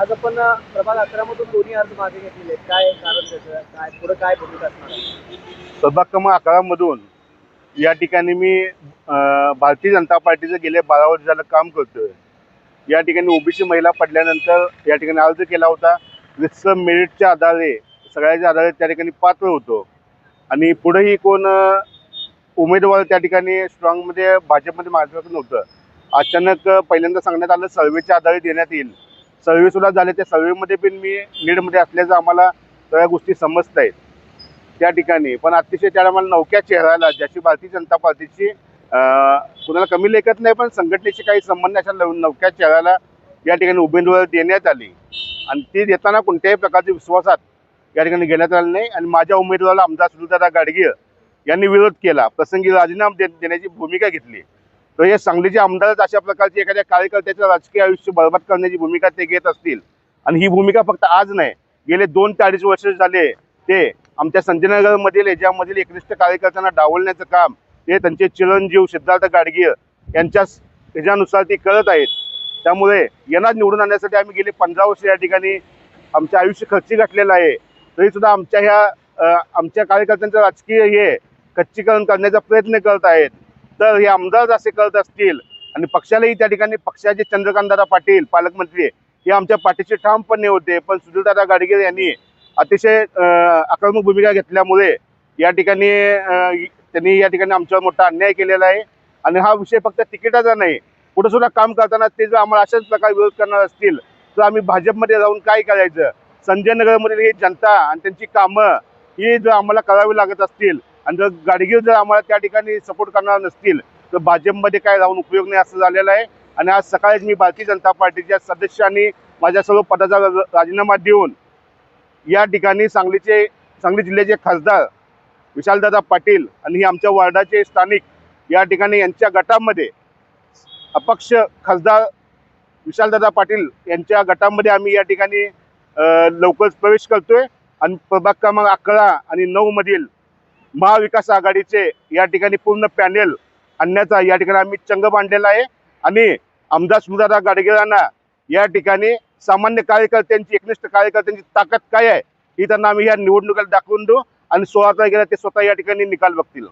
आज आपण प्रभाग 11 मधून दोन्ही अर्ज मागे घेतलेले आहेत. काय कारण त्याचं? काय पुढे काय भूमिका असणार आहे? प्रभाग क्रमांक 11 मधून या ठिकाणी मी भारतीय जनता पार्टीचं गेले 12 वर्ष झालं काम करतोय. या ठिकाणी ओबीसी महिला पडल्यानंतर या ठिकाणी अर्ज केला होता. रितसर मेरिटच्या आधारे सगळ्याच्या आधारे त्या ठिकाणी पात्र होतो आणि पुढेही कोण उमेदवार त्या ठिकाणी स्ट्रॉंगमध्ये भाजपमध्ये मार्गदर्शन नव्हतं. अचानक पहिल्यांदा सांगण्यात आलं सर्वेच्या आधारे देण्यात येईल. सर्वे सुद्धा झाले. त्या सर्वेमध्ये पण मी लीडमध्ये असल्याचं आम्हाला सगळ्या गोष्टी समजत आहेत त्या ठिकाणी. पण अतिशय त्या आम्हाला नवख्या चेहऱ्याला ज्याची भारतीय जनता पार्टीची कुणाला कमी लेखत नाही पण संघटनेशी काही संबंध अशा नवख्या चेहऱ्याला या ठिकाणी उमेदवार देण्यात आली आणि ती देताना कोणत्याही प्रकारच्या विश्वासात या ठिकाणी घेण्यात आलं नाही. आणि माझ्या उमेदवाराला आमदार सुनीलदादा गाडगीळ यांनी विरोध केला. प्रसंगी राजीनामा देण्याची भूमिका घेतली. तर हे सांगलीचे आमदारच अशा प्रकारची एखाद्या कार्यकर्त्याचं राजकीय आयुष्य बरबाद करण्याची भूमिका ते घेत असतील. आणि ही भूमिका फक्त आज नाही, गेले 2 ते 2.5 वर्ष झाले ते आमच्या संजयनगरमधील याच्यामधील एकनिष्ठ कार्यकर्त्यांना डावलण्याचं काम ते त्यांचे चिरंजीव सिद्धार्थ गाडगीळ यांच्या ह्याच्यानुसार ते करत आहेत. त्यामुळे यांना निवडून आणण्यासाठी आम्ही गेले 15 वर्ष या ठिकाणी आमचं आयुष्य खर्ची घातलेलं आहे. तरीसुद्धा आमच्या आमच्या कार्यकर्त्यांचं राजकीय हे खच्चीकरण करण्याचा प्रयत्न करत आहेत. तर हे आमदार असे करत असतील आणि पक्षालाही त्या ठिकाणी पक्षाचे चंद्रकांतदादा पाटील पालकमंत्री हे आमच्या पाठीशी ठामपणे होते. पण सुनीलदादा गाडगीळ यांनी अतिशय आक्रमक भूमिका घेतल्यामुळे या ठिकाणी त्यांनी या ठिकाणी आमच्यावर मोठा अन्याय केलेला आहे. आणि हा विषय फक्त तिकिटाचा नाही, पुढे सुद्धा काम करताना ते जर आम्हाला अशाच प्रकारे विरोध करणार असतील तर आम्ही भाजपमध्ये राहून काय करायचं. संजयनगरमधील ही जनता आणि त्यांची कामं ही जर आम्हाला करावी लागत असतील आणि जर गाडगीळ जर आम्हाला त्या ठिकाणी सपोर्ट करणार नसतील तर भाजपमध्ये काय राहून उपयोग नाही असं झालेलं आहे. आणि आज सकाळीच मी भारतीय जनता पार्टीच्या सदस्यांनी माझ्या सर्व पदाचा राजीनामा देऊन या ठिकाणी सांगली जिल्ह्याचे खासदार विशालदादा पाटील आणि आमच्या वार्डाचे स्थानिक या ठिकाणी यांच्या गटामध्ये अपक्ष खासदार विशालदादा पाटील यांच्या गटामध्ये आम्ही या ठिकाणी लवकरच प्रवेश करतोय. आणि प्रभाग क्रमांक 11 आणि 9 मधील महाविकास आघाडीचे या ठिकाणी पूर्ण पॅनेल आणण्याचा या ठिकाणी आम्ही चंग बांधलेला आहे. आणि आमदार सुनीलदादा गाडगीळांना या ठिकाणी सामान्य कार्यकर्त्यांची एकनिष्ठ कार्यकर्त्यांची ताकद काय आहे ही त्यांना आम्ही या निवडणुकीला दाखवून देऊ आणि 16 तारखेला ते स्वतः या ठिकाणी निकाल बघतील.